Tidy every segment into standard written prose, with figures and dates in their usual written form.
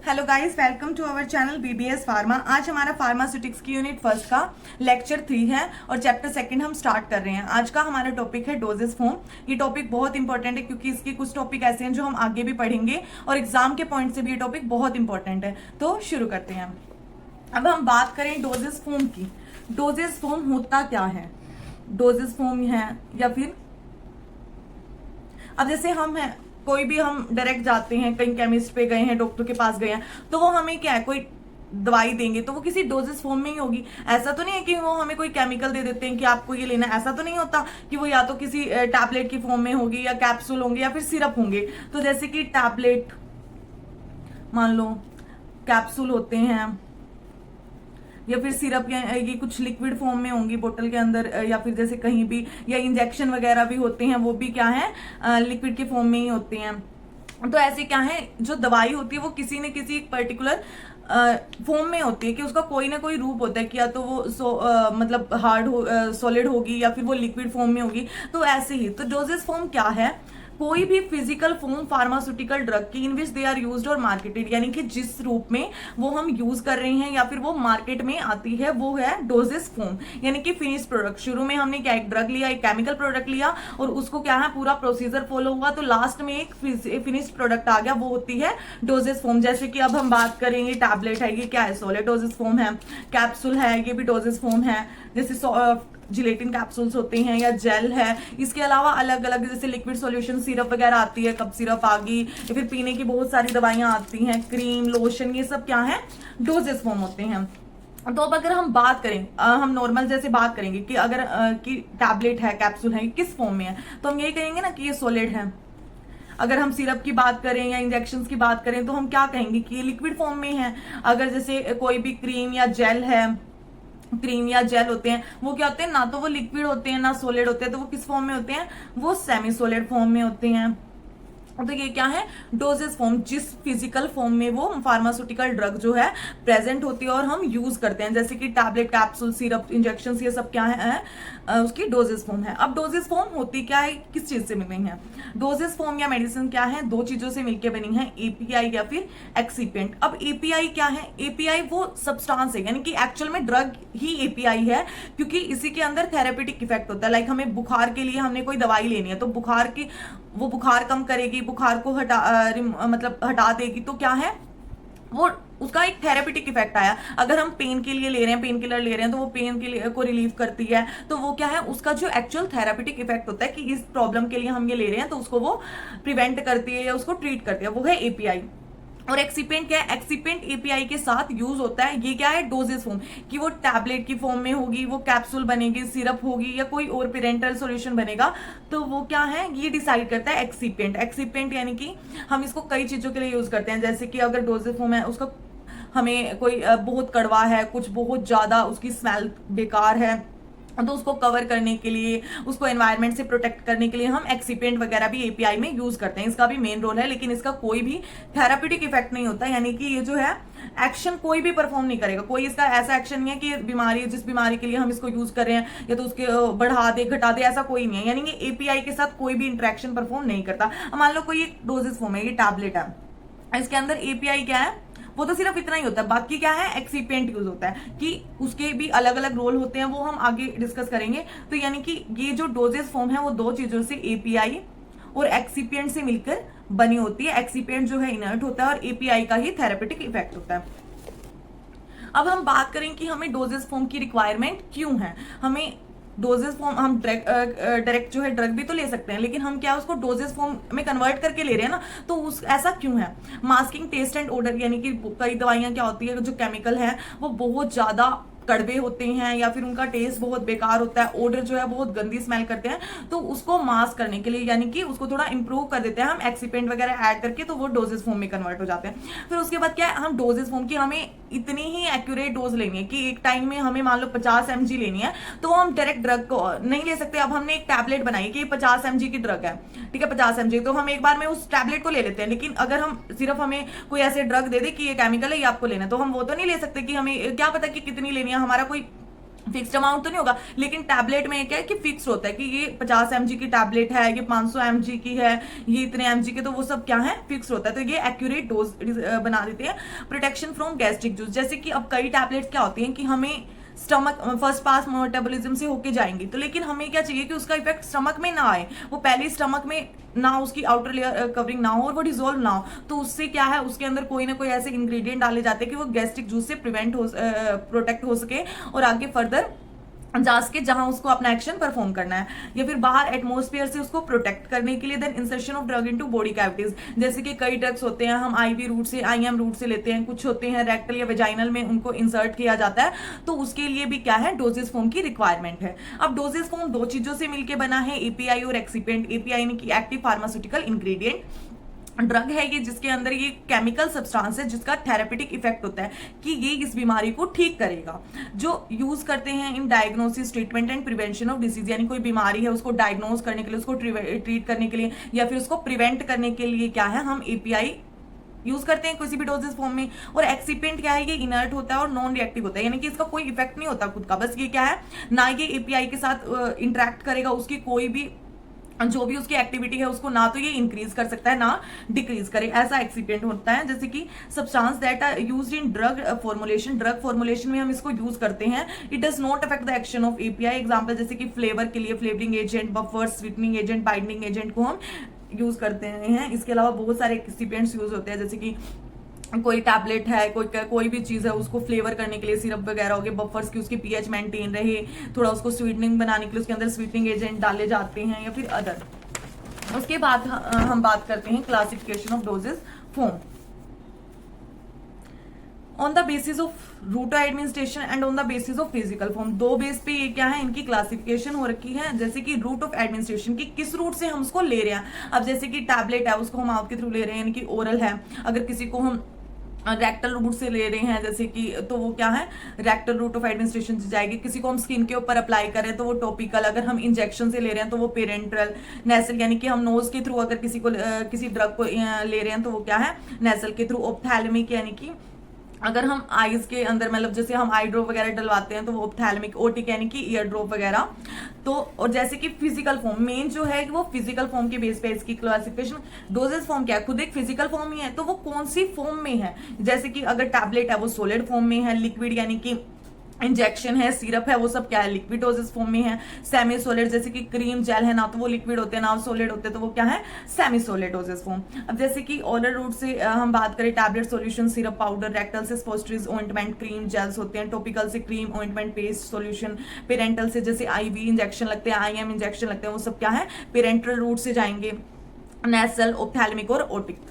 Hello guys, welcome to our channel BBS pharma. आज हमारा pharmaceutics की यूनिट फर्स्ट का लेक्चर 3 है और चैप्टर सेकंड हम स्टार्ट कर रहे हैं। आज का हमारा टॉपिक है डोजेस फॉर्म। ये टॉपिक बहुत इंपॉर्टेंट है क्योंकि इसके कुछ टॉपिक ऐसे हैं जो हम आगे भी पढ़ेंगे और एग्जाम के पॉइंट से भी ये टॉपिक बहुत इंपॉर्टेंट है। तो शुरू करते हैं। अब हम बात करें डोजेस फॉर्म की। डोजेस फॉर्म होता क्या है? डोजेस फॉर्म है या फिर अब जैसे हम हैं, कोई भी हम डायरेक्ट जाते हैं, कहीं केमिस्ट पे गए हैं, डॉक्टर के पास गए हैं, तो वो हमें क्या है, कोई दवाई देंगे तो वो किसी डोजेस फॉर्म में ही होगी। ऐसा तो नहीं है कि वो हमें कोई केमिकल दे देते हैं कि आपको ये लेना है। ऐसा तो नहीं होता कि वो या तो किसी टैबलेट की फॉर्म में होगी या कैप्सूल होंगे या फिर सिरप होंगे। तो जैसे कि टैबलेट, मान लो कैप्सूल होते हैं या फिर सिरप, या ये कुछ लिक्विड फॉर्म में होंगी बोतल के अंदर, या फिर जैसे कहीं भी, या इंजेक्शन वगैरह भी होते हैं, वो भी क्या है, लिक्विड के फॉर्म में ही होते हैं। तो ऐसे क्या है, जो दवाई होती है वो किसी न किसी एक पर्टिकुलर फॉर्म में होती है कि उसका कोई ना कोई रूप होता है कि या तो वो मतलब हार्ड हो, सॉलिड होगी या फिर वो लिक्विड फॉर्म में होगी। तो ऐसे ही तो डोजेस फॉर्म क्या है, कोई भी फिजिकल फॉर्म फार्मास्यूटिकल ड्रग की इन विच दे आर यूज्ड और मार्केटेड, यानी कि जिस रूप में वो हम यूज कर रहे हैं या फिर वो मार्केट में आती है, वो है डोजेस फॉर्म। यानी कि फिनिश प्रोडक्ट। शुरू में हमने क्या, एक ड्रग लिया, एक केमिकल प्रोडक्ट लिया और उसको क्या है, पूरा प्रोसीजर फॉलो हुआ, तो लास्ट में एक फिनिश्ड प्रोडक्ट आ गया, वो होती है डोजेस फॉर्म। जैसे कि अब हम बात करेंगे टैबलेट है, ये क्या है, सॉलिड डोजेस फॉर्म है। कैप्सूल है, ये भी डोजेस फॉर्म है। जैसे जिलेटिन कैप्सूल्स होते हैं या जेल है। इसके अलावा अलग अलग जैसे लिक्विड सॉल्यूशन, सिरप वगैरह आती है, कप सिरप आ गई, या फिर पीने की बहुत सारी दवाइयां आती हैं, क्रीम, लोशन, ये सब क्या है, डोजेस फॉर्म होते हैं। तो अब अगर हम बात करें, हम नॉर्मल जैसे बात करेंगे कि अगर कि टैबलेट है, कैप्सूल है, किस फॉर्म में है, तो हम यही कहेंगे ना कि ये सॉलिड है। अगर हम सिरप की बात करें या इंजेक्शन की बात करें तो हम क्या कहेंगे कि ये लिक्विड फॉर्म में है। अगर जैसे कोई भी क्रीम या जेल है, क्रीम या जेल होते हैं, वो क्या होते हैं, ना तो वो लिक्विड होते हैं ना सॉलिड होते हैं, तो वो किस फॉर्म में होते हैं, वो सेमी सॉलिड फॉर्म में होते हैं। तो ये क्या है, डोजेस फॉर्म, जिस फिजिकल फॉर्म में वो फार्मास्यूटिकल ड्रग जो है प्रेजेंट होती है और हम यूज करते हैं, जैसे कि टैबलेट, कैप्सूल, सिरप, इंजेक्शन, ये सब क्या है, उसकी डोजेस फॉर्म है। अब डोजेस फॉर्म होती क्या है, किस चीज से बनी है? डोजेस फॉर्म या मेडिसिन क्या है, दो चीजों से मिलकर बनी है, एपीआई या फिर एक्सीपेंट। अब एपीआई क्या है, एपीआई वो सब्सटेंस है, यानी कि एक्चुअल में ड्रग ही एपीआई है, क्योंकि इसी के अंदर थेरेपेटिक इफेक्ट होता है। लाइक हमें बुखार के लिए हमने कोई दवाई लेनी है, तो बुखार की वो बुखार कम करेगी, बुखार को मतलब हटा देगी, तो क्या है, वो उसका एक थेरेपेटिक इफेक्ट आया। अगर हम पेन के लिए ले रहे हैं, पेन किलर ले रहे हैं, तो वो पेन के लिए को रिलीव करती है, तो वो क्या है, उसका जो एक्चुअल थेरेपेटिक इफेक्ट होता है कि इस प्रॉब्लम के लिए हम ये ले रहे हैं, तो उसको वो प्रिवेंट करती है या उसको ट्रीट करती है, वो है एपीआई। और एक्सीपेंट क्या है, एक्सीपेंट एपीआई के साथ यूज होता है। ये क्या है, डोजेस फॉर्म, कि वो टैबलेट की फॉर्म में होगी, वो कैप्सूल बनेगी, सिरप होगी या कोई और पेरेंटल सॉल्यूशन बनेगा, तो वो क्या है, ये डिसाइड करता है एक्सीपेंट। एक्सीपेंट यानी कि हम इसको कई चीजों के लिए यूज करते हैं, जैसे कि अगर डोजेस फॉर्म है, उसका हमें कोई बहुत कड़वा है, कुछ बहुत ज्यादा उसकी स्मेल बेकार है, तो उसको कवर करने के लिए, उसको एनवायरनमेंट से प्रोटेक्ट करने के लिए हम एक्सीपेंट वगैरह भी एपीआई में यूज करते हैं। इसका भी मेन रोल है, लेकिन इसका कोई भी थेरापेटिक इफेक्ट नहीं होता, यानी कि ये जो है एक्शन कोई भी परफॉर्म नहीं करेगा। कोई इसका ऐसा एक्शन नहीं है कि बीमारी, जिस बीमारी के लिए हम इसको यूज कर रहे हैं या तो उसके बढ़ा दे, घटा दे, ऐसा कोई नहीं है। यानी कि एपीआई के साथ कोई भी इंटरेक्शन परफॉर्म नहीं करता। मान लो कोई एक डोजेस फॉर्म है, ये टैबलेट है, इसके अंदर एपीआई क्या है, वो तो सिर्फ इतना ही होता है। बाकी क्या है, एक्सीपेंट यूज होता है, कि उसके भी अलग अलग रोल होते हैं, वो हम आगे डिस्कस करेंगे। तो यानी कि ये जो डोजेस फॉर्म है वो दो चीजों से, एपीआई और एक्सीपेंट से मिलकर बनी होती है। एक्सीपेंट जो है इनर्ट होता है और एपीआई का ही थेरेपेटिक इफेक्ट होता है। अब हम बात करें कि हमें डोजेस फॉर्म की रिक्वायरमेंट क्यों है। हमें डोजेस फॉर्म, हम डायरेक्ट जो है ड्रग भी तो ले सकते हैं, लेकिन हम क्या उसको डोजेस फॉर्म में कन्वर्ट करके ले रहे हैं ना, तो उस ऐसा क्यों है? मास्किंग, टेस्ट एंड ऑर्डर, यानी कि कई दवाइयां क्या होती है, जो केमिकल है वो बहुत ज्यादा कड़वे होते हैं या फिर उनका टेस्ट बहुत बेकार होता है, ऑर्डर जो है बहुत गंदी स्मेल करते हैं, तो उसको मास्क करने के लिए, यानी कि उसको थोड़ा इंप्रूव कर देते हैं हम एक्सीपेंट वगैरह ऐड करके, तो वो डोजेस फॉर्म में कन्वर्ट हो जाते हैं। फिर उसके बाद क्या है, हम डोजेस फॉर्म की हमें इतनी ही एक्यूरेट डोज लेनी है कि एक टाइम में हमें मान लो 50 mg लेनी है, तो हम डायरेक्ट ड्रग को नहीं ले सकते। अब हमने एक टैबलेट बनाई कि 50 mg की ड्रग है, ठीक है, 50 mg, तो हम एक बार में उस टैबलेट को ले लेते हैं। लेकिन अगर हम सिर्फ हमें कोई ऐसे ड्रग दे दे कि ये केमिकल है, ये आपको लेना है, तो हम वो तो नहीं ले सकते कि हमें क्या पता कि कितनी लेनी है, हमारा कोई फिक्स्ड अमाउंट तो नहीं होगा, लेकिन टैबलेट में क्या है कि फिक्स होता है कि ये 50 mg की टैबलेट है, ये 500 mg की है, ये इतने mg की, तो वो सब क्या है, फिक्स होता है। तो ये एक्यूरेट डोज बना देते हैं। प्रोटेक्शन फ्रॉम गैस्ट्रिक जूस, जैसे कि अब कई टैबलेट क्या होती हैं कि हमें स्टमक फर्स्ट पास मेटाबॉलिज्म से होके जाएंगी, तो लेकिन हमें क्या चाहिए कि उसका इफेक्ट स्टमक में ना आए, वो पहले स्टमक में ना उसकी आउटर लेयर कवरिंग ना हो और वो डिजोल्व ना हो। तो उससे क्या है, उसके अंदर कोई ना कोई ऐसे इंग्रेडिएंट डाले जाते हैं कि वो गैस्ट्रिक जूस से प्रोटेक्ट हो सके और आगे फर्दर जा सके जहां उसको अपना एक्शन परफॉर्म करना है, या फिर बाहर एटमॉस्फेयर से उसको प्रोटेक्ट करने के लिए। Then insertion of drug into body cavities, जैसे कि कई ड्रग्स होते हैं हम आईवी रूट से, आईएम रूट से लेते हैं, कुछ होते हैं रेक्टल या वेजाइनल में उनको इंसर्ट किया जाता है, तो उसके लिए भी क्या है, डोजेस फॉर्म की रिक्वायरमेंट है। अब डोजेस फॉर्म दो चीजों से मिलकर बना है, एपीआई और एक्सीपेंट। एपीआई यानी कि एक्टिव फार्मास्यूटिकल इंग्रेडिएंट, ड्रग है ये जिसके अंदर ये केमिकल सब्सटेंस है जिसका थेरेपेटिक इफेक्ट होता है कि ये इस बीमारी को ठीक करेगा, जो यूज करते हैं in diagnosis, treatment and prevention of disease. यानी कोई बीमारी है उसको डायग्नोज करने के लिए, उसको ट्रीट करने के लिए या फिर उसको प्रिवेंट करने के लिए क्या है, हम एपीआई यूज करते हैं किसी भी डोजेस फॉर्म में। और एक्सीपेंट क्या है, ये इनर्ट होता है और नॉन रिएक्टिव होता है, यानी कि इसका कोई इफेक्ट नहीं होता खुद का, बस ये क्या है, ना ये एपीआई के साथ इंटरेक्ट करेगा, उसकी कोई भी जो भी उसकी एक्टिविटी है उसको ना तो ये इंक्रीज कर सकता है ना डिक्रीज करे, ऐसा एक्सीपेंट होता है। जैसे कि substance that are used in drug formulation, drug formulation में हम इसको यूज करते हैं। It does not affect the action of API. Example जैसे कि फ्लेवर के लिए flavouring agent, buffer, sweetening agent, binding agent को हम यूज करते हैं। इसके अलावा बहुत सारे एक्सीपेंट्स यूज होते हैं, जैसे कि कोई टैबलेट है, कोई भी चीज है, उसको फ्लेवर करने के लिए सिरप वगैरह हो गए, बफर्स की उसकी पीएच मेंटेन रहे, थोड़ा उसको स्वीटनिंग बनाने के लिए उसके अंदर स्वीटनिंग एजेंट डाले जाते हैं, या फिर अदर। उसके बाद हम बात करते हैं classification of doses form on the basis of route of administration and on the basis of physical form. दो बेस पे ये क्या है, इनकी क्लासिफिकेशन हो रखी है। जैसे कि रूट ऑफ एडमिनिस्ट्रेशन की, किस रूट से हम उसको ले रहे हैं। अब जैसे कि टैबलेट है उसको हम माउथ के थ्रू ले रहे हैं, यानी कि ओरल है। अगर किसी को हम रेक्टल रूट से ले रहे हैं जैसे कि, तो वो क्या है, रेक्टल रूट ऑफ एडमिनिस्ट्रेशन से जाएगी। किसी को हम स्किन के ऊपर अप्लाई करें तो वो टॉपिकल, अगर हम इंजेक्शन से ले रहे हैं तो वो पेरेंट्रल, नेसल यानी कि हम नोज के थ्रू अगर किसी को किसी ड्रग को ले रहे हैं तो वो क्या है, नेसल के थ्रू। ऑप्थैल्मिक यानी कि अगर हम आईज के अंदर मतलब जैसे हम आई ड्रॉप वगैरह डलवाते हैं तो वो ऑप्थैल्मिक। ओटिक यानी कि ईयर ड्रॉप वगैरह। तो और जैसे कि फिजिकल फॉर्म मेन जो है वो फिजिकल फॉर्म के बेस पे इसकी क्लासिफिकेशन। डोजेस फॉर्म क्या है, खुद एक फिजिकल फॉर्म ही है, तो वो कौन सी फॉर्म में है। जैसे कि अगर टैबलेट है वो सॉलिड फॉर्म में है, लिक्विड यानी कि इंजेक्शन है, सिरप है, वो सब क्या है, लिक्विड डोजेस फॉर्म में है। सेमी सॉलिड जैसे कि क्रीम, जेल है, ना तो वो लिक्विड होते हैं ना सॉलिड होते हैं, तो वो क्या है, सेमी सॉलिड डोजेस फॉर्म। अब जैसे कि ओरल रूट से हम बात करें, tablet, solution, syrup, powder. Rectal से स्पोस्ट्रीज, ऑइंटमेंट, क्रीम, जेल्स होते हैं। टॉपिकल से cream, ointment, paste, solution. Parental से जैसे आईवी इंजेक्शन लगते हैं, आईएम इंजेक्शन लगते हैं, वो सब क्या है, पेरेंटल रूट से जाएंगे। नेसल, ऑप्थैल्मिक और ओटिक।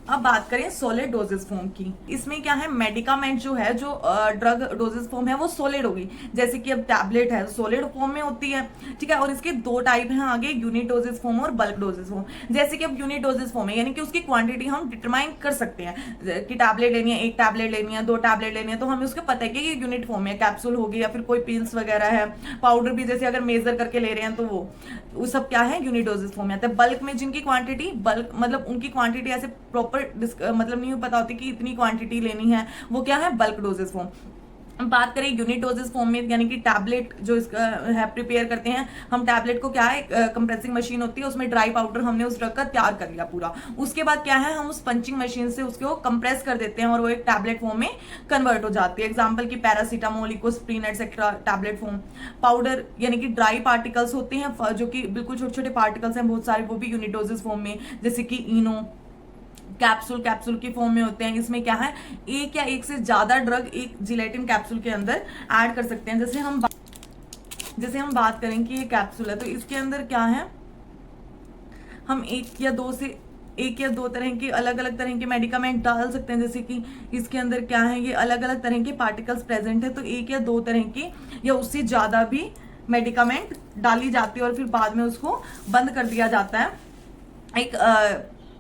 अब बात करें सॉलिड डोजेस फॉर्म की। इसमें क्या है, मेडिकामेंट जो है, जो ड्रग डोजेस फॉर्म है वो सॉलिड होगी। जैसे कि अब टैबलेट है सॉलिड फॉर्म में होती है, ठीक है। और इसके दो टाइप हैं आगे, यूनिट डोजेस फॉर्म और बल्क डोजेस फॉर्म। जैसे कि अब यूनिट डोजेस फॉर्म है, यानी कि उसकी क्वांटिटी हम डिटरमाइन कर सकते हैं कि टैबलेट लेनी है, एक टैबलेट लेनी है, दो टैबलेट लेनी है, तो हमें उसको पता है कि ये यूनिट फॉर्म है, कैप्सूल होगी या फिर कोई पिल्स वगैरह है। पाउडर भी जैसे अगर मेजर करके ले रहे हैं तो वो सब क्या है, यूनिट डोजेस फॉर्म में आता है। बल्क में जिनकी क्वांटिटी, बल्क मतलब उनकी क्वांटिटी ऐसे प्रॉपर मतलब नहीं पता होती कि इतनी क्वांटिटी लेनी है, वो क्या है, बल्क डोजेस फॉर्म। बात करें यूनिट डोजेस फॉर्म में, यानी कि टैबलेट जो इसका है प्रिपेयर करते हैं हम, टैबलेट को क्या है, कंप्रेसिंग मशीन होती है, उसमें ड्राई पाउडर हमने उस ड्रग का तैयार कर लिया पूरा। उसके बाद क्या है, हम उस पंचिंग मशीन से उसको कंप्रेस कर देते हैं और वो एक टैबलेट फॉर्म में कन्वर्ट हो जाती है। एग्जाम्पल की paracetamol, Ecosprin etcetera, tablet form. Powder यानी कि ड्राई पार्टिकल्स होते हैं जो कि बिल्कुल छोटे छोटे पार्टिकल्स हैं बहुत सारे, वो भी यूनिट डोजेस फॉर्म में। जैसे कि इनो, कैप्सूल की फॉर्म में होते हैं। इसमें क्या है, एक या एक से ज्यादा ड्रग एक जिलेटिन कैप्सूल के अंदर ऐड कर सकते हैं। जैसे हम बात करें कि ये कैप्सूल है, तो इसके अंदर क्या है, हम एक या दो तरह के अलग अलग तरह के मेडिकामेंट डाल सकते हैं। जैसे कि इसके अंदर क्या है, ये अलग अलग तरह के पार्टिकल्स प्रेजेंट है, तो एक या दो तरह की या उससे ज्यादा भी मेडिकामेंट डाली जाती है और फिर बाद में उसको बंद कर दिया जाता है। एक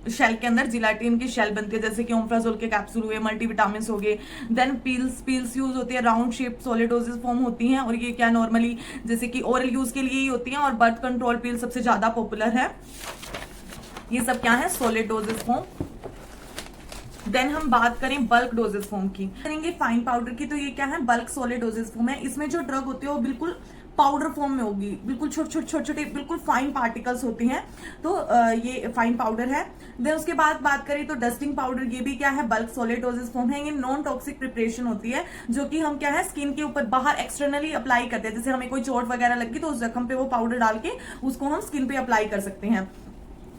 शेल के अंदर जिलेटिन की शेल बनती है, जैसे कि ओम्फ्राजोल के कैप्सूल हुए, मल्टीविटामिन्स हो गए। देन पील्स यूज होती है, round shape solid doses form होती हैं, और ये क्या नॉर्मली जैसे कि ओरल यूज के लिए ही होती हैं, और बर्थ कंट्रोल पिल सबसे ज्यादा पॉपुलर है। ये सब क्या है, सॉलिड डोजेस फॉर्म। देन हम बात करें बल्क डोजेस फॉर्म की, करेंगे फाइन पाउडर की। तो ये क्या है, बल्क सॉलिड डोजेस फॉर्म है। इसमें जो ड्रग होती है वो बिल्कुल पाउडर फॉर्म में होगी, बिल्कुल छोटे छोटे बिल्कुल फाइन पार्टिकल्स होते हैं। तो ये फाइन पाउडर है। देन उसके बाद बात करें तो डस्टिंग पाउडर, ये भी क्या है, बल्क सॉलिड डोजेस फॉर्म है। ये नॉन टॉक्सिक प्रिपरेशन होती है जो कि हम क्या है स्किन के ऊपर बाहर एक्सटर्नली अप्लाई करते हैं। जैसे हमें कोई चोट वगैरह लगी तो उस जख्म पे वो पाउडर डाल के उसको हम स्किन पे अप्लाई कर सकते हैं।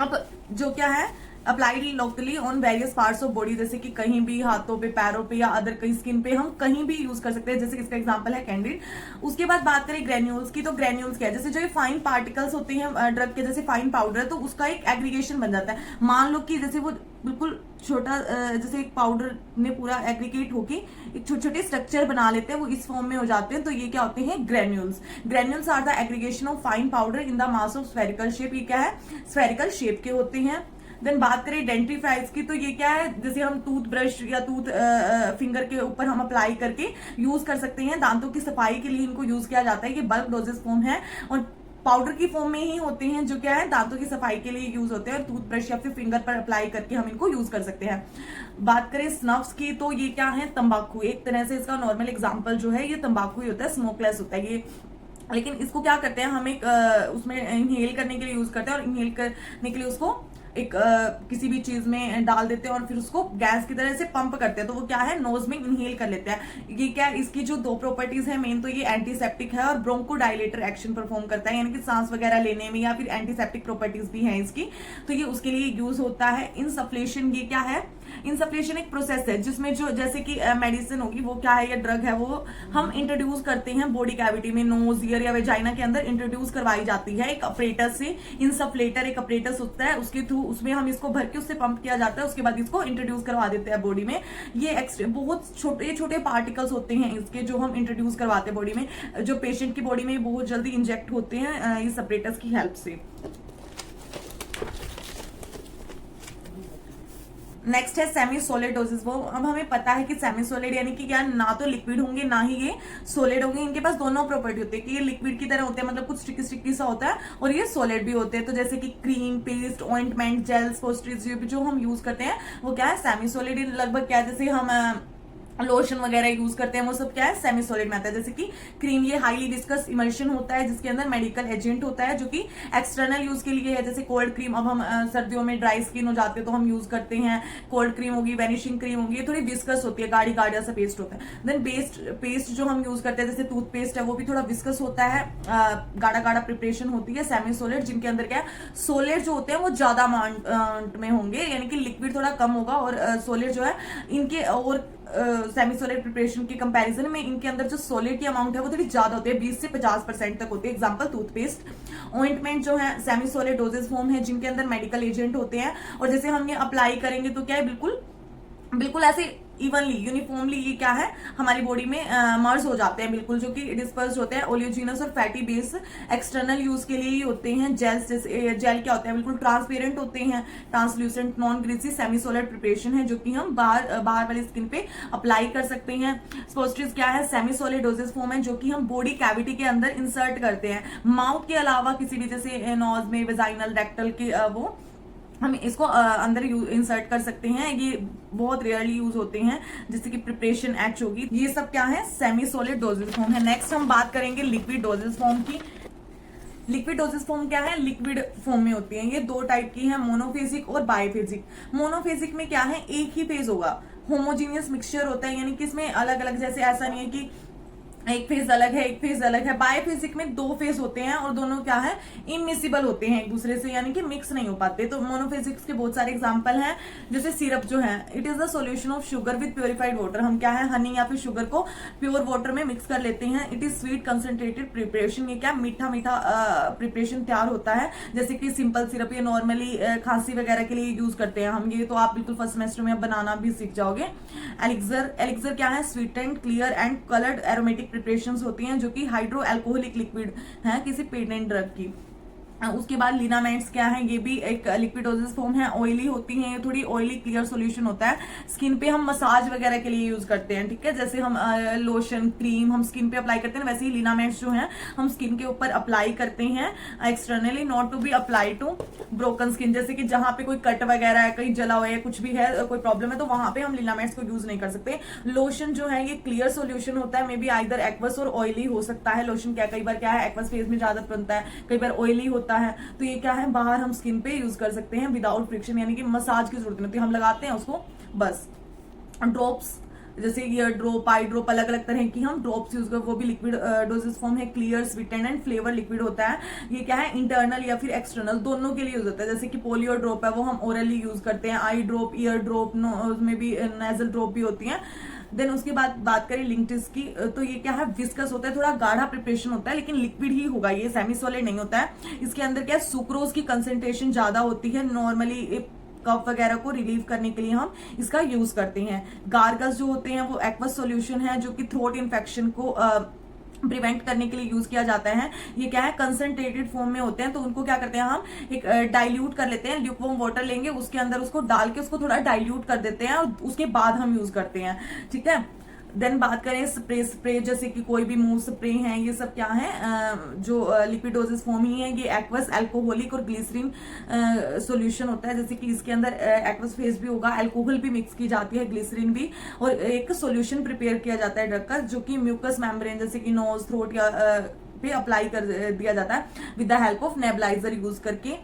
अब जो क्या है applied locally on various parts of body, जैसे कि कहीं भी हाथों पे, पैरों पे या अदर कहीं स्किन पे हम कहीं भी यूज कर सकते हैं। जैसे इसका एग्जांपल है कैंडिड। उसके बाद बात करें ग्रेन्यूल्स की, तो ग्रेन्यूल्स क्या है, जैसे जो ये फाइन पार्टिकल्स होते हैं ड्रग के, जैसे फाइन पाउडर है तो उसका एक एग्रीगेशन बन जाता है। मान लो कि जैसे वो बिल्कुल छोटा, जैसे एक पाउडर में पूरा एग्रीगेट होके एक छोटे छोटे स्ट्रक्चर बना लेते हैं, वो इस फॉर्म में हो जाते हैं। तो ये क्या होते हैं, granules. Granules are the aggregation of fine powder in the mass of spherical shape. ये क्या है, स्फेरिकल शेप के होते हैं। देन बात करें डेंटिफ्राइज की, तो ये क्या है, जैसे हम टूथ ब्रश या टूथ फिंगर के ऊपर हम अप्लाई करके यूज कर सकते हैं। दांतों की सफाई के लिए इनको यूज किया जाता है। ये बल्क डोजेस फॉर्म है और पाउडर की फॉर्म में ही होते हैं, जो क्या है दांतों की सफाई के लिए यूज होते हैं और टूथब्रश या फिर फिंगर पर अप्लाई करके हम इनको यूज कर सकते हैं। बात करें स्नफ्स की, तो ये क्या है, तंबाकू। एक तरह से इसका नॉर्मल एग्जांपल जो है ये तंबाकू ही होता है, स्मोकलेस होता है ये। लेकिन इसको क्या करते हैं हम, एक उसमें इनहेल करने के लिए यूज करते हैं और इनहेल करने के लिए उसको एक किसी भी चीज में डाल देते हैं और फिर उसको गैस की तरह से पंप करते हैं, तो वो क्या है, नोज में इनहेल कर लेते हैं। ये क्या है, इसकी जो दो प्रॉपर्टीज है मेन, तो ये एंटीसेप्टिक है और ब्रोंकोडाइलेटर एक्शन परफॉर्म करता है, यानी कि सांस वगैरह लेने में, या फिर एंटीसेप्टिक प्रॉपर्टीज भी है इसकी, तो ये उसके लिए यूज होता है। इनसफ्लेशन, ये क्या है, इनसफ्लेशन एक प्रोसेस है जिसमें जो जैसे कि मेडिसिन होगी वो क्या है, या ड्रग है, वो हम इंट्रोड्यूस करते हैं बॉडी कैविटी में, नोज, ईयर या वेजाइना के अंदर इंट्रोड्यूस करवाई जाती है एक अपरेटस से। इनसफ्लेटर एक अपरेटस होता है, उसके थ्रू उसमें हम इसको भर के उससे पंप किया जाता है, उसके बाद इसको इंट्रोड्यूस करवा देते हैं बॉडी में। ये बहुत छोटे छोटे पार्टिकल्स होते हैं इसके, जो हम इंट्रोड्यूस करवाते हैं बॉडी में, जो पेशेंट की बॉडी में बहुत जल्दी इंजेक्ट होते हैं इस अपरेटस की हेल्प से। नेक्स्ट है सेमी सॉलिड डोजेस। वो अब हमें पता है कि सेमी सॉलिड यानी कि क्या, ना तो लिक्विड होंगे ना ही ये सॉलिड होंगे। इनके पास दोनों प्रॉपर्टी होती है कि ये लिक्विड की तरह होते हैं, मतलब कुछ स्टिकी स्टिकी सा होता है, और ये सॉलिड भी होते हैं। तो जैसे कि क्रीम, पेस्ट, ऑइंटमेंट, जेल्स, पोस्ट्रीज जो हम यूज करते हैं वो क्या है, सेमी सॉलिड। लगभग क्या है, जैसे हम लोशन वगैरह यूज करते हैं वो सब क्या है, सेमी सॉलिड में आता है। जैसे कि क्रीम, ये हाईली विस्कस इमल्शन होता है जिसके अंदर मेडिकल एजेंट होता है, जो कि एक्सटर्नल यूज के लिए है। जैसे कोल्ड क्रीम, अब हम सर्दियों में ड्राई स्किन हो जाते हैं तो हम यूज करते हैं कोल्ड क्रीम होगी, वेनिशिंग क्रीम होगी, ये थोड़ी विस्कस होती है, गाढ़ी गाढ़ा सा पेस्ट होता है। देन पेस्ट जो हम यूज करते हैं, जैसे टूथपेस्ट है, वो भी थोड़ा विस्कस होता है, गाढ़ा गाढ़ा प्रिपरेशन होती है। सेमी सॉलिड जिनके अंदर क्या है, सॉलिड जो होते हैं वो ज्यादा अमाउंट में होंगे, यानी कि लिक्विड थोड़ा कम होगा, और सॉलिड जो है इनके और सेमी सॉलिड प्रिपरेशन के कंपैरिजन में इनके अंदर जो सॉलिड की अमाउंट है वो थोड़ी ज्यादा होती है, 20 से 50% तक होती है। Example toothpaste. ऑइंटमेंट जो है सेमी सॉलिड डोजेस फॉर्म है जिनके अंदर मेडिकल एजेंट होते हैं, और जैसे हम ये अप्लाई करेंगे तो क्या है, बिल्कुल ऐसे इवनली यूनिफॉर्मली ये क्या है हमारी बॉडी में मर्ज हो जाते हैं बिल्कुल, जो कि डिस्पर्स होते हैं। ओलियोजिनस और फैटी बेस एक्सटर्नल यूज के लिए ही होते हैं। जेल्स, जेल क्या होते हैं, बिल्कुल ट्रांसपेरेंट होते हैं, translucent, non greasy, semi solid preparation है जो कि हम बाहर वाली स्किन पे अप्लाई कर सकते हैं। स्पोस्ट्रीज क्या है, सेमी सॉलिड डोजेस फॉर्म है जो कि हम बॉडी कैविटी के अंदर इंसर्ट करते हैं, माउथ के अलावा किसी भी, जैसे नोज में, वेजाइनल, रेक्टल के वो हम इसको अंदर इंसर्ट कर सकते हैं। ये बहुत रेयरली यूज होते हैं, जैसे कि प्रिपरेशन एच होगी। ये सब क्या है, सेमी सॉलिड डोजेस फॉर्म है। नेक्स्ट हम बात करेंगे लिक्विड डोजेस फॉर्म की। लिक्विड डोजेस फॉर्म क्या है, लिक्विड फॉर्म में होती है। ये दो टाइप की है, मोनोफेजिक और बायोफेजिक। मोनोफेजिक में क्या है, एक ही फेज होगा, होमोजीनियस मिक्सचर होता है, यानी कि इसमें अलग अलग, जैसे ऐसा नहीं है कि एक फेज अलग है एक फेज अलग है। बायोफिजिक में दो फेज होते हैं और दोनों क्या है, इमिसिबल होते हैं एक दूसरे से, यानी कि मिक्स नहीं हो पाते। तो मोनोफिजिक्स के बहुत सारे एग्जांपल हैं, जैसे सिरप जो है, it is the solution of sugar with purified water. हम क्या है, हनी या फिर शुगर को प्योर वाटर में मिक्स कर लेते हैं। It is sweet concentrated preparation. ये क्या मीठा मीठा प्रिपरेशन तैयार होता है, जैसे कि सिंपल सिरप, ये नॉर्मली खांसी वगैरह के लिए यूज करते हैं हम। ये तो आप बिल्कुल फर्स्ट सेमेस्टर में बनाना भी सीख जाओगे। एलिक्सर क्या है, sweet and clear and coloured aromatic preparations होती हैं, जो कि हाइड्रो अल्कोहलिक लिक्विड है किसी पेटेंट ड्रग की। उसके बाद लिनामेंट्स क्या है, ये भी एक लिक्विड डोजेज फॉर्म है, ऑयली होती हैं, ये थोड़ी ऑयली क्लियर सॉल्यूशन होता है, स्किन पे हम मसाज वगैरह के लिए यूज करते हैं, ठीक है। जैसे हम लोशन क्रीम हम स्किन पे अप्लाई करते हैं, वैसे ही लिनामेंट्स जो हैं हम स्किन के ऊपर अप्लाई करते हैं externally, not to be apply to broken skin. जैसे कि जहां पे कोई कट वगैरह है, कहीं जला हुआ है, कुछ भी है, कोई प्रॉब्लम है, तो वहां पे हम लिनामेंट्स को यूज नहीं कर सकते। लोशन जो है ये क्लियर सॉल्यूशन होता है, मे बी आइदर एक्वस और ऑयली हो सकता है लोशन, क्या कई बार क्या है एक्वस फेस में ज्यादा बनता है, कई बार ऑयली होता है, तो ये क्या है बाहर हम स्किन पे यूज कर सकते हैं विदाउट फ्रिक्शन, यानी कि मसाज की जरूरत नहीं होती, हम लगाते हैं उसको बस। ड्रॉप्स जैसे ईयर ड्रॉप, आई ड्रॉप, अलग अलग तरह की हम ड्रॉप्स यूज कर, वो भी लिक्विड डोजेज फॉर्म है, clear sweetened and flavour liquid होता है। ये क्या है इंटरनल या फिर एक्सटर्नल दोनों के लिए यूज होता है। जैसे कि पोलियो ड्रॉप है वो हम ओरली यूज करते हैं, आई ड्रॉप, ईयर ड्रॉप, उसमें भी नेजल ड्रॉप भी होती है। देन उसके बाद बात करें लिंक्टिस की, तो ये क्या है विस्कस होता है, थोड़ा गाढ़ा प्रिपरेशन होता है, लेकिन लिक्विड ही होगा, ये सेमी सॉलिड नहीं होता है। इसके अंदर क्या है सुक्रोज की कंसेंट्रेशन ज्यादा होती है, नॉर्मली कफ वगैरह को रिलीव करने के लिए हम इसका यूज करते हैं। गार्गल्स जो होते हैं वो एक्वस सॉल्यूशन है, जो कि थ्रोट इन्फेक्शन को प्रिवेंट करने के लिए यूज किया जाता है। ये क्या है कंसंट्रेटेड फॉर्म में होते हैं, तो उनको क्या करते हैं हम एक डाइल्यूट कर लेते हैं, ल्यूकवार्म वाटर लेंगे, उसके अंदर उसको डाल के उसको थोड़ा डाइल्यूट कर देते हैं और उसके बाद हम यूज करते हैं, ठीक है। देन बात करें स्प्रे जैसे कि कोई भी मूव स्प्रे है, ये सब क्या है जो लिक्विड डोजेस फॉर्म ही है, ये एक्वस, अल्कोहलिक और ग्लिसरीन सॉल्यूशन होता है। जैसे कि इसके अंदर एक्वस फेस भी होगा, अल्कोहल भी मिक्स की जाती है, ग्लिसरीन भी, और एक सॉल्यूशन प्रिपेयर किया जाता है ड्रग का, जो कि म्यूकस मेम्ब्रेन जैसे कि नोज, थ्रोट या पे अप्लाई कर दिया जाता है with the help of nebuliser use करके।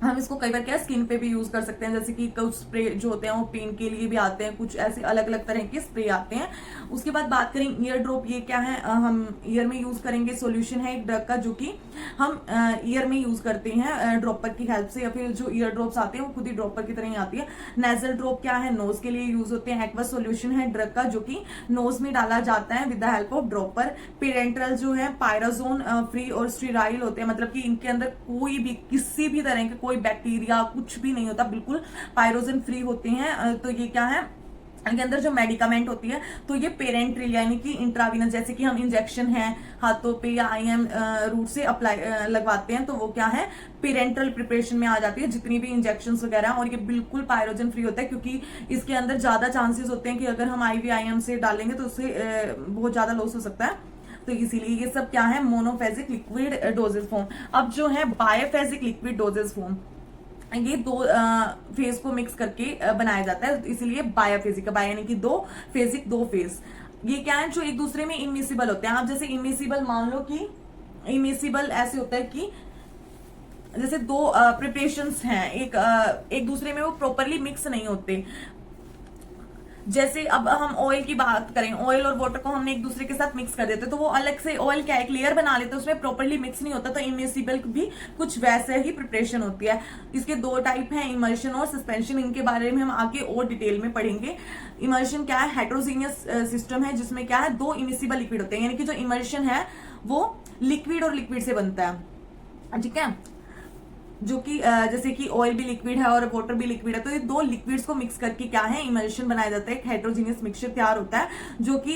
हम इसको कई बार क्या स्किन पे भी यूज कर सकते हैं, जैसे कि कुछ स्प्रे जो होते हैं वो पेन के लिए भी आते हैं, कुछ ऐसे अलग अलग तरह के स्प्रे आते हैं। उसके बाद बात करें ईयर ड्रॉप, ये क्या है हम ईयर में यूज करेंगे, सॉल्यूशन है एक ड्रग का जो कि हम ईयर में यूज करते हैं ड्रॉपर की हेल्प से, या फिर जो ईयर ड्रॉप्स आते हैं वो खुद ही ड्रॉपर की तरह ही आती है। नेजल ड्रॉप क्या है नोज के लिए यूज होते हैं, एक्वस सॉल्यूशन है ड्रग का जो कि नोज में डाला जाता है with the help of dropper. Parenteral जो है पायराजोन फ्री और स्टीराइल होते हैं, मतलब कि इनके अंदर कोई भी किसी भी तरह के कोई बैक्टीरिया कुछ भी नहीं होता, बिल्कुल पायरोजन फ्री होते हैं। तो ये क्या है इनके अंदर जो मेडिकामेंट होती है, तो ये पेरेंट्रल यानी कि इंट्रावीनस, जैसे कि हम इंजेक्शन है हाथों पे या IM रूट से अप्लाई लगवाते हैं, तो वो क्या है पेरेंट्रल प्रिपरेशन में आ जाती है जितनी भी इंजेक्शंस वगैरह, और ये बिल्कुल पायरोजन फ्री होता है, क्योंकि इसके अंदर ज्यादा चांसेस होते हैं कि अगर हम IM से डालेंगे तो उससे बहुत ज्यादा लॉस हो सकता है, तो इसीलिए ये सब क्या है मोनोफेजिक लिक्विड डोजेज फॉर्म। अब जो है बायोफेजिक लिक्विड डोजेज फॉर्म, ये दो फेज को मिक्स करके बनाया जाता है, इसीलिए बायोफेजिक, बायो यानी कि दो, फेजिक दो फेज। ये क्या है जो एक दूसरे में इमिसिबल होते हैं। आप जैसे इमिसिबल मान लो कि इमिसिबल ऐसे होता है कि जैसे दो प्रिपरेशंस हैं, एक दूसरे में वो प्रॉपरली मिक्स नहीं होते। जैसे अब हम ऑयल की बात करें, ऑयल और वाटर को हमने एक दूसरे के साथ मिक्स कर देते तो वो अलग से ऑयल क्या एक लेयर बना लेते, उसमें प्रॉपरली मिक्स नहीं होता, तो इमिसिबल भी कुछ वैसे ही प्रिपरेशन होती है। इसके दो टाइप हैं, इमर्शन और सस्पेंशन, इनके बारे में हम आगे और डिटेल में पढ़ेंगे। इमर्शन क्या है हेटेरोजीनियस सिस्टम है जिसमें क्या है दो इमिसिबल लिक्विड होते हैं, यानी कि जो इमर्शन है वो लिक्विड और लिक्विड से बनता है, ठीक है, जो कि जैसे कि ऑयल भी लिक्विड है और वाटर भी लिक्विड है, तो ये दो लिक्विड्स को मिक्स करके क्या है इमल्शन बनाया जाता है, एक हेटेरोजीनियस मिक्सचर तैयार होता है, जो कि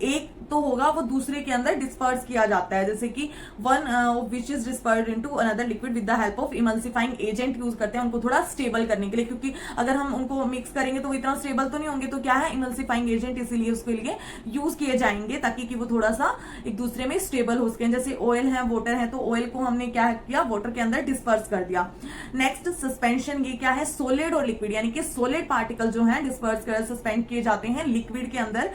एक तो होगा वो दूसरे के अंदर डिस्पर्स किया जाता है, जैसे कि one which is dispersed into another liquid with the help of emulsifying agent use करते हैं उनको थोड़ा स्टेबल करने के लिए, क्योंकि अगर हम उनको मिक्स करेंगे तो वो इतना स्टेबल तो नहीं होंगे, तो क्या है इमल्सिफाइंग एजेंट इसीलिए उसके लिए यूज किए जाएंगे ताकि कि वो थोड़ा सा एक दूसरे में स्टेबल हो सके। जैसे ऑयल है वाटर है, तो ऑयल को हमने क्या किया वाटर के अंदर डिस्पर्स कर दिया। नेक्स्ट सस्पेंशन, ये क्या है सोलिड और लिक्विड, यानी कि सोलिड पार्टिकल जो है डिस्पर्स कर सस्पेंड किए जाते हैं लिक्विड के अंदर।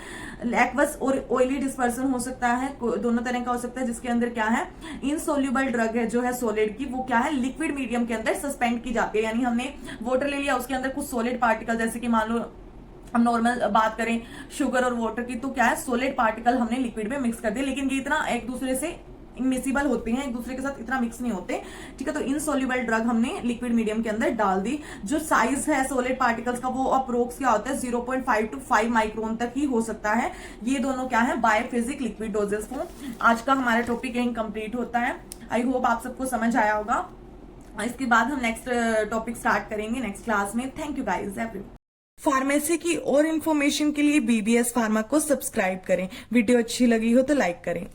एक्वस और ऑयली डिस्पर्सन हो सकता है, दोनों तरह का हो सकता है, जिसके अंदर क्या है इनसोल्यूबल ड्रग है जो है सोलिड की, वो क्या है लिक्विड मीडियम के अंदर सस्पेंड की जाती है। यानी हमने वाटर ले लिया, उसके अंदर कुछ सोलिड पार्टिकल, जैसे कि मान लो हम नॉर्मल बात करें शुगर और वाटर की, तो क्या है सोलिड पार्टिकल हमने लिक्विड में मिक्स कर दिया, लेकिन ये इतना एक दूसरे से इमिसिबल होते हैं, एक दूसरे के साथ इतना मिक्स नहीं होते, ठीक है। तो इनसोल्यूबल ड्रग हमने लिक्विड मीडियम के अंदर डाल दी। जो साइज है सॉलिड पार्टिकल्स का वो अप्रोक्स क्या होता है 0.5 to 5 माइक्रोन तक ही हो सकता है। ये दोनों क्या है बायोफिजिक लिक्विड डोजेस फॉर्म। आज का हमारा टॉपिक यहीं कंप्लीट होता है। आई होप आप सबको समझ आया होगा। इसके बाद हम नेक्स्ट टॉपिक स्टार्ट करेंगे नेक्स्ट क्लास में। Thank you guys everyone. Pharmacy की और इन्फॉर्मेशन के लिए BBS फार्मा को सब्सक्राइब करें। वीडियो अच्छी लगी हो तो लाइक करें।